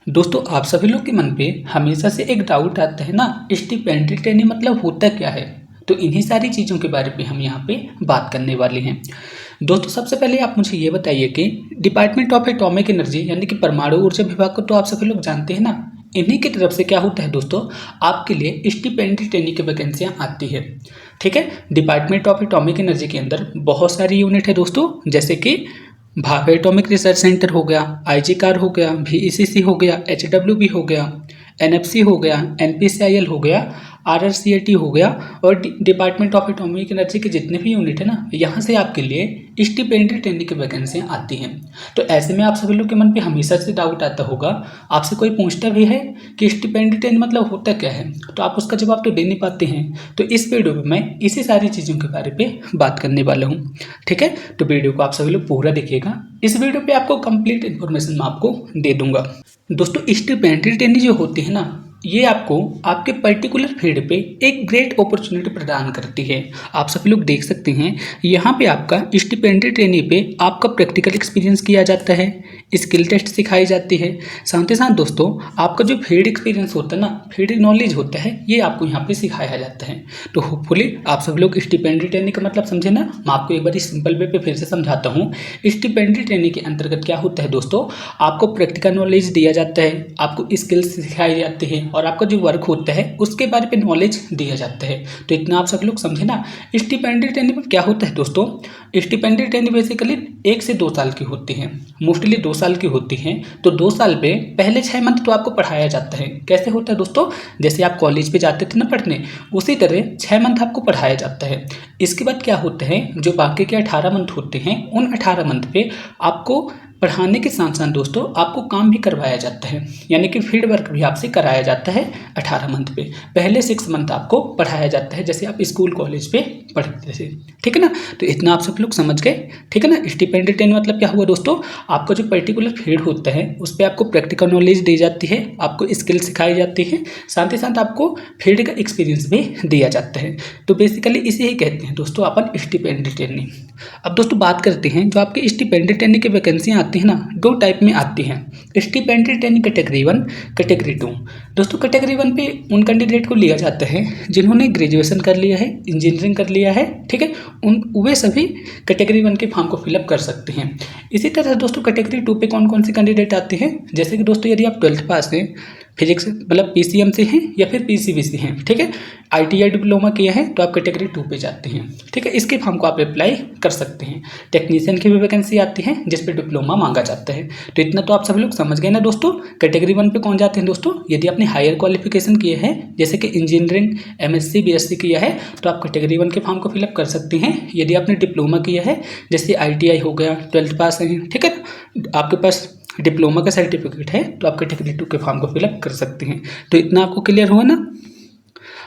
दोस्तों आप सभी लोग के मन पे हमेशा से एक डाउट आता है ना, स्टिपेंडियरी ट्रेनिंग मतलब होता क्या है। तो इन्हीं सारी चीज़ों के बारे में हम यहाँ पे बात करने वाले हैं। दोस्तों सबसे पहले आप मुझे ये बताइए कि डिपार्टमेंट ऑफ एटॉमिक एनर्जी यानी कि परमाणु ऊर्जा विभाग को तो आप सभी लोग जानते हैं ना। इन्हीं की तरफ से क्या होता है दोस्तों, आपके लिए स्टिपेंडियरी ट्रेनिंग की वैकेंसियाँ आती है। ठीक है, डिपार्टमेंट ऑफ एटॉमिक एनर्जी के अंदर बहुत सारी यूनिट है दोस्तों, जैसे कि भाभा एटॉमिक रिसर्च सेंटर हो गया, आईजी कार हो गया, वीईसीसी हो गया, एचडब्ल्यूबी हो गया, एनएफसी हो गया, एनपीसीआईएल हो गया, आरआरसीएटी हो गया और डिपार्टमेंट ऑफ एटॉमिक एनर्जी के जितने भी यूनिट है ना, यहाँ से आपके लिए स्टिपेंडियरी ट्रेनिंग की वैकेंसियाँ आती हैं। तो ऐसे में आप सभी लोग के मन पे हमेशा से डाउट आता होगा, आपसे कोई पूछता भी है कि स्टिपेंडियरी ट्रेनिंग मतलब होता क्या है, तो आप उसका जवाब तो दे नहीं पाते हैं। तो इस वीडियो में मैं इसी सारी चीज़ों के बारे में बात करने वाला हूँ। ठीक है, तो वीडियो को आप सभी लोग पूरा देखिएगा। इस वीडियो पे आपको कंप्लीट इन्फॉर्मेशन मैं आपको दे दूंगा। दोस्तों स्टिपेंडियरी ट्रेनिंग जो होती है ना, ये आपको आपके पर्टिकुलर फील्ड पे एक ग्रेट अपॉर्चुनिटी प्रदान करती है। आप सभी लोग देख सकते हैं यहाँ पे आपका स्टिपेंडियरी ट्रेनिंग पे आपका प्रैक्टिकल एक्सपीरियंस किया जाता है, स्किल टेस्ट सिखाई जाती है। साथ ही साथ दोस्तों आपका जो फील्ड एक्सपीरियंस होता है ना, फील्ड नॉलेज होता है, ये आपको यहाँ पे सिखाया जाता है। तो होपफुली आप सभी लोग स्टिपेंडियरी ट्रेनिंग का मतलब समझे ना। मैं आपको एक बार सिंपल वे पे फिर से समझाता हूँ। स्टिपेंडियरी ट्रेनिंग के अंतर्गत क्या होता है दोस्तों, आपको प्रैक्टिकल नॉलेज दिया जाता है, आपको स्किल्स सिखाई जाती है और आपका जो वर्क होता है उसके बारे में नॉलेज दिया जाता है। तो इतना आप सब लोग समझे ना। स्टिपेंडियरी ट्रेनिंग में क्या होता है दोस्तों, स्टिपेंडियरी ट्रेनिंग बेसिकली 1 से 2 साल की होती है, मोस्टली 2 साल की होती है। तो 2 साल पे पहले 6 मंथ तो आपको पढ़ाया जाता है। कैसे होता है दोस्तों, जैसे आप कॉलेज पे जाते थे ना पढ़ने, उसी तरह 6 मंथ आपको पढ़ाया जाता है। इसके बाद क्या होता है, जो बाकी के 18 मंथ होते हैं, उन 18 मंथ पे आपको पढ़ाने के साथ साथ दोस्तों आपको काम भी करवाया जाता है, यानी कि फील्ड वर्क भी आपसे कराया जाता है 18 मंथ पे। पहले 6 मंथ आपको पढ़ाया जाता है जैसे आप स्कूल कॉलेज पे पढ़ते थे। ठीक है ना, तो इतना आप सब लोग समझ गए। ठीक है ना, स्टिपेंडियरी ट्रेनिंग मतलब क्या हुआ दोस्तों, आपका जो पर्टिकुलर फील्ड होता है उस पर आपको प्रैक्टिकल नॉलेज दी जाती है, आपको स्किल सिखाई जाती है, साथ ही साथ आपको फील्ड का एक्सपीरियंस भी दिया जाता है। तो बेसिकली इसे ही कहते हैं दोस्तों अपन स्टिपेंडियरी ट्रेनिंग। अब दोस्तों बात करते हैं, जो आपकी स्टिपेंडियरी ट्रेनिंग की वैकेंसियाँ आती है ना, 2 टाइप में आती हैं। स्टिपेंडियरी ट्रेनिंग कैटेगरी 1, कैटेगरी 2। दोस्तों कैटेगरी 1 पे उन कैंडिडेट को लिया जाता है जिन्होंने ग्रेजुएशन कर लिया है, इंजीनियरिंग कर लिया है। ठीक है, वे सभी कैटेगरी 1 के फॉर्म को फिलअप कर सकते हैं। इसी तरह दोस्तों कैटेगरी 2 पे कौन कौन से कैंडिडेट आते हैं, जैसे कि दोस्तों यदि आप 12th पास हैं, फिजिक्स मतलब पीसीएम से हैं या फिर पीसीबी से हैं, ठीक है, आईटीआई डिप्लोमा किया है तो आप कैटेगरी 2 पे जाते हैं। ठीक है, इसके फॉर्म को आप अप्लाई कर सकते हैं। टेक्नीशियन की भी वैकेंसी आती है जिस पे डिप्लोमा मांगा जाता है। तो इतना तो आप सभी लोग समझ गए ना दोस्तों। कैटेगरी 1 पे कौन जाते हैं दोस्तों, यदि आपने हायर क्वालिफिकेशन किए हैं जैसे कि इंजीनियरिंग, एमएससी, बीएससी किया है तो आप कैटेगरी 1 के फॉर्म को फिलअप कर सकते हैं। यदि आपने डिप्लोमा किया है जैसे आईटीआई हो गया, 12th पास हैं, ठीक है, आपके पास डिप्लोमा का सर्टिफिकेट है तो आप कैटेगरी 2 के फॉर्म को फिलअप कर सकते हैं। तो इतना आपको क्लियर हुआ ना।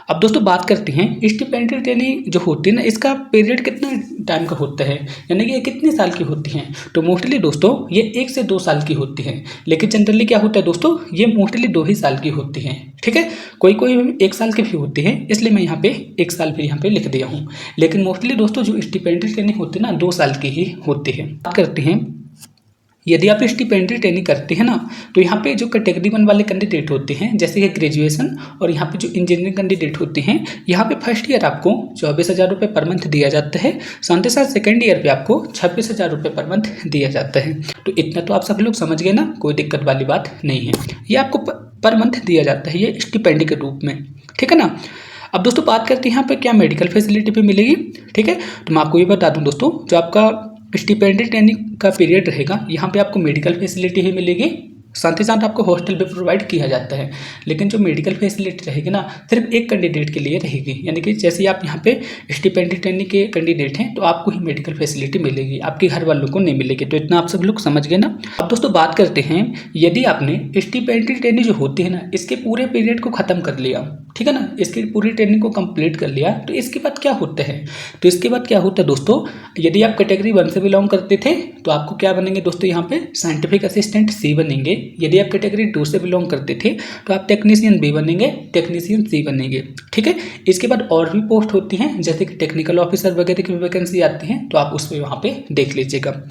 अब दोस्तों बात करते हैं स्टिपेंडियरी ट्रेनिंग जो होती है ना, इसका पीरियड कितना टाइम का होता है, यानी कि ये कितने साल की होती हैं। तो मोस्टली दोस्तों ये 1 से 2 साल की होती हैं, लेकिन जनरली क्या होता है दोस्तों, ये मोस्टली 2 ही साल की होती हैं। ठीक है, कोई कोई 1 साल की भी होती है, इसलिए मैं यहाँ पे 1 साल भी यहाँ पे लिख दिया हूँ। लेकिन मोस्टली दोस्तों जो स्टिपेंडियरी ट्रेनिंग होती है ना, 2 साल की ही होती है। बात करते हैं, यदि आप स्टिपेंडियरी ट्रेनिंग करते हैं ना, तो यहाँ पे जो कैटेगरी 1 वाले कैंडिडेट होते हैं जैसे कि ग्रेजुएशन, और यहाँ पे जो इंजीनियरिंग कैंडिडेट होते हैं, यहाँ पे फर्स्ट ईयर आपको 24,000 रुपये पर मंथ दिया जाता है। साथ ही साथ सेकेंड ईयर पे आपको 26,000 रुपये पर मंथ दिया जाता है। तो इतना तो आप सभी लोग समझ गए ना, कोई दिक्कत वाली बात नहीं है। ये आपको पर मंथ दिया जाता है, ये स्टिपेंडी के रूप में। ठीक है ना। अब दोस्तों बात करते हैं यहाँ पे क्या मेडिकल फैसिलिटी भी मिलेगी। ठीक है, तो मैं आपको ये बता दूँ दोस्तों, जो आपका स्टिपेंडियरी ट्रेनिंग का पीरियड रहेगा यहाँ पे आपको मेडिकल फैसिलिटी ही मिलेगी, साथ ही साथ आपको हॉस्टल भी प्रोवाइड किया जाता है। लेकिन जो मेडिकल फैसिलिटी रहेगी ना, सिर्फ एक कैंडिडेट के लिए रहेगी, यानी कि जैसे आप यहाँ पे स्टिपेंडियरी ट्रेनिंग के कैंडिडेट हैं तो आपको ही मेडिकल फैसिलिटी मिलेगी, आपके घर वालों को नहीं मिलेगी। तो इतना आप सब लोग समझ गए ना। अब दोस्तों बात करते हैं, यदि आपने स्टिपेंडियरी ट्रेनिंग जो होती है ना, इसके पूरे पीरियड को ख़त्म कर लिया, ठीक है ना, इसकी पूरी ट्रेनिंग को कंप्लीट कर लिया, तो इसके बाद क्या होता है, तो इसके बाद क्या होता है दोस्तों, यदि आप कैटेगरी 1 से बिलोंग करते थे तो आपको क्या बनेंगे दोस्तों, यहाँ पे साइंटिफिक असिस्टेंट सी बनेंगे। यदि आप कैटेगरी 2 से बिलोंग करते थे तो आप टेक्नीशियन बी बनेंगे, टेक्नीशियन सी बनेंगे। ठीक है, इसके बाद और भी पोस्ट होती हैं जैसे कि टेक्निकल ऑफिसर वगैरह की वैकेंसी आती हैं, तो आप उस पर वहाँ पे देख लीजिएगा।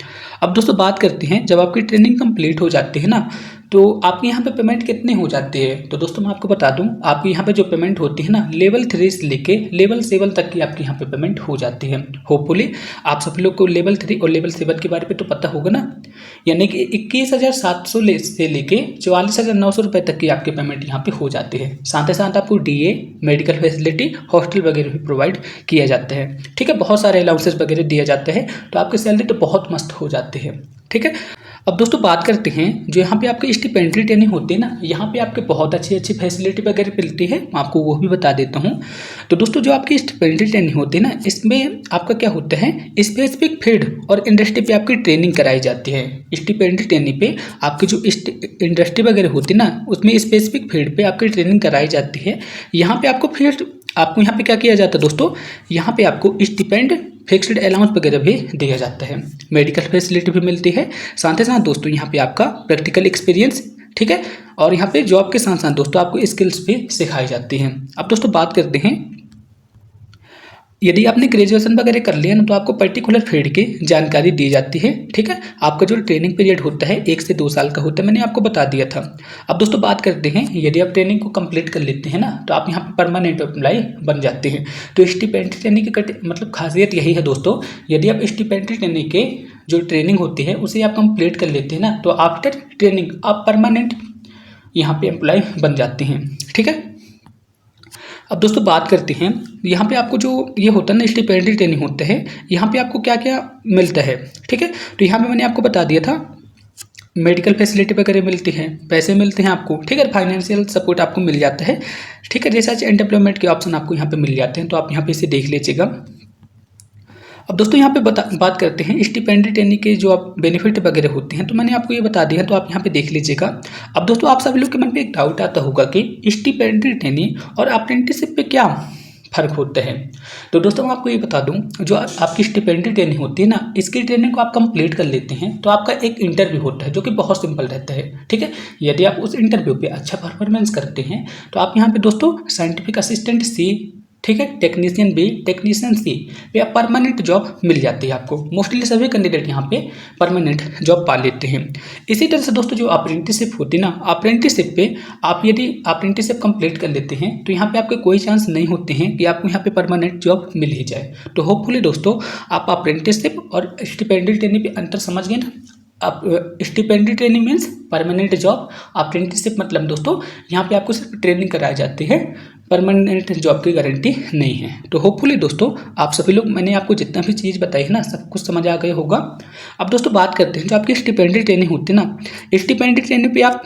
अब दोस्तों बात करते हैं, जब आपकी ट्रेनिंग कंप्लीट हो जाती है ना, तो आपके यहाँ पे पेमेंट कितने हो जाती है? तो दोस्तों मैं आपको बता दूं, आपके यहाँ पे जो पेमेंट होती है ना, लेवल 3 से लेके लेवल 7 तक की आपके यहाँ पे पेमेंट हो जाती है। होपफुली आप सभी लोग को लेवल 3 और लेवल 7 के बारे में तो पता होगा ना। यानी कि 21,700 से लेके 44,900 रुपये तक की आपकी पेमेंट यहाँ पे हो जाती है। साथ ही साथ आपको DA, मेडिकल फैसिलिटी, हॉस्टल वगैरह भी प्रोवाइड किया जाता है। ठीक है, बहुत सारे अलाउंसेस वगैरह दिए जाते हैं, तो आपकी सैलरी तो बहुत मस्त हो जाती है। ठीक है, अब दोस्तों बात करते हैं जो यहाँ पे आपकी स्टिपेंडरी ट्रेनिंग होती है ना, यहाँ पे आपके बहुत अच्छी अच्छी फैसिलिटी वगैरह मिलती है, मैं आपको वो भी बता देता हूँ। तो दोस्तों जो आपकी स्टिपेंडरी ट्रेनिंग होती है ना, इसमें आपका क्या होता है, स्पेसिफिक फील्ड और इंडस्ट्री पे आपकी ट्रेनिंग कराई जाती है। स्टिपेंडरी ट्रेनिंग पे आपकी जो इंडस्ट्री वगैरह होती है ना, उसमें स्पेसिफिक फील्ड पे आपकी ट्रेनिंग कराई जाती है। यहाँ पे आपको यहाँ पे क्या किया जाता है दोस्तों, यहाँ पे आपको स्टिपेंड, फिक्स्ड अलाउंस वगैरह भी दिया जाता है, मेडिकल फैसिलिटी भी मिलती है। साथ ही साथ दोस्तों यहाँ पे आपका प्रैक्टिकल एक्सपीरियंस, ठीक है, और यहाँ पे जॉब के साथ साथ दोस्तों आपको स्किल्स भी सिखाई जाती हैं। अब दोस्तों बात करते हैं, यदि आपने ग्रेजुएशन वगैरह कर लिया ना, तो आपको पर्टिकुलर फील्ड की जानकारी दी जाती है। ठीक है, आपका जो ट्रेनिंग पीरियड होता है 1 से 2 साल का होता है, मैंने आपको बता दिया था। अब दोस्तों बात करते हैं, यदि आप ट्रेनिंग को कंप्लीट कर लेते हैं ना, तो आप यहाँ पे परमानेंट एम्प्लॉय बन जाते हैं। तो स्टिपेंडरी ट्रेनिंग की मतलब खासियत यही है दोस्तों, यदि आप स्टिपेंडरी ट्रेनिंग के जो ट्रेनिंग होती है उसे आप कंप्लीट कर लेते हैं ना, तो आफ्टर ट्रेनिंग आप परमानेंट यहाँ पे एम्प्लॉय बन जाते हैं। ठीक है, अब दोस्तों बात करते हैं, यहाँ पे आपको जो ये होता है ना, स्टिपेंडरी ट्रेनिंग होता है, यहाँ पे आपको क्या क्या मिलता है। ठीक है, तो यहाँ पे मैंने आपको बता दिया था, मेडिकल फैसिलिटी वगैरह मिलती है, पैसे मिलते हैं आपको। ठीक है, फाइनेंशियल सपोर्ट आपको मिल जाता है। ठीक है, रिसर्च एंड डेवलपमेंट के ऑप्शन आपको यहाँ पे मिल जाते हैं, तो आप यहाँ पे इसे देख लीजिएगा। अब दोस्तों यहाँ पे बात करते हैं स्टिपेंडरी ट्रेनिंग के जो आप बेनिफिट वगैरह होते हैं, तो मैंने आपको ये बता दिया, तो आप यहाँ पे देख लीजिएगा। अब दोस्तों आप सभी लोग के मन पे एक डाउट आता होगा कि स्टिपेंडरी ट्रेनिंग और अप्रेंटिसशिप पे क्या फ़र्क होता है। तो दोस्तों मैं आपको ये बता दूं, जो आपकी स्टिपेंडरी ट्रेनिंग होती है ना, इसकी ट्रेनिंग को आप कंप्लीट कर लेते हैं तो आपका एक इंटरव्यू होता है, जो कि बहुत सिंपल रहता है। ठीक है, यदि आप उस इंटरव्यू पे अच्छा परफॉर्मेंस करते हैं तो आप यहाँ पे दोस्तों साइंटिफिक असिस्टेंट C, ठीक है, टेक्नीशियन B, टेक्नीशियन C पे आप परमानेंट जॉब मिल जाती है आपको। मोस्टली सभी कैंडिडेट यहाँ पे परमानेंट जॉब पा लेते हैं। इसी तरह से दोस्तों जो अप्रेंटिसशिप होती है ना, अप्रेंटिसशिप पे आप यदि अप्रेंटिसशिप कंप्लीट कर लेते हैं तो यहाँ पे आपके कोई चांस नहीं होते हैं कि आपको यहाँ पे परमानेंट जॉब मिल ही जाए। तो होपफुली दोस्तों आप अप्रेंटिसशिप और स्टिपेंडरी ट्रेनिंग पे अंतर समझ गए ना। आप stipendiary training means permanent job, apprenticeship मतलब दोस्तों यहाँ पे आपको सिर्फ ट्रेनिंग कराई जाती है, परमानेंट जॉब की गारंटी नहीं है। तो होपफुली दोस्तों आप सभी लोग, मैंने आपको जितना भी चीज़ बताई है ना, सब कुछ समझ आ गए होगा। अब दोस्तों बात करते हैं, जो आपकी स्टिपेंडरी ट्रेनिंग होती है ना, स्टिपेंडरी ट्रेनिंग पे आप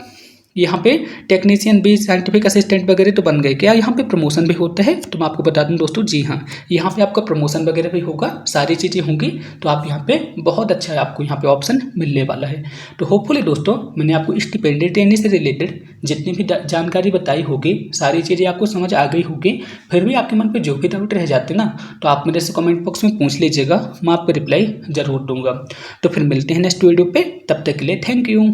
यहाँ पे टेक्नीशियन B, साइंटिफिक असिस्टेंट वगैरह तो बन गए। क्या यहाँ पे प्रमोशन भी होता है? तो मैं आपको बता दूं दोस्तों, जी हाँ, यहाँ पे आपका प्रमोशन वगैरह भी होगा, सारी चीज़ें होंगी। तो आप यहाँ पे बहुत अच्छा आपको यहाँ पे ऑप्शन मिलने वाला है। तो होपफुली दोस्तों मैंने आपको स्टिपेंडरी ट्रेनिंग से रिलेटेड जितनी भी जानकारी बताई होगी, सारी चीज़ें आपको समझ आ गई होगी। फिर भी आपके मन पर जो भी डाउट रह जाते ना, तो आप मेरे से कमेंट बॉक्स में पूछ लीजिएगा, मैं आपको रिप्लाई ज़रूर दूंगा। तो फिर मिलते हैं नेक्स्ट वीडियो पे, तब तक के लिए थैंक यू।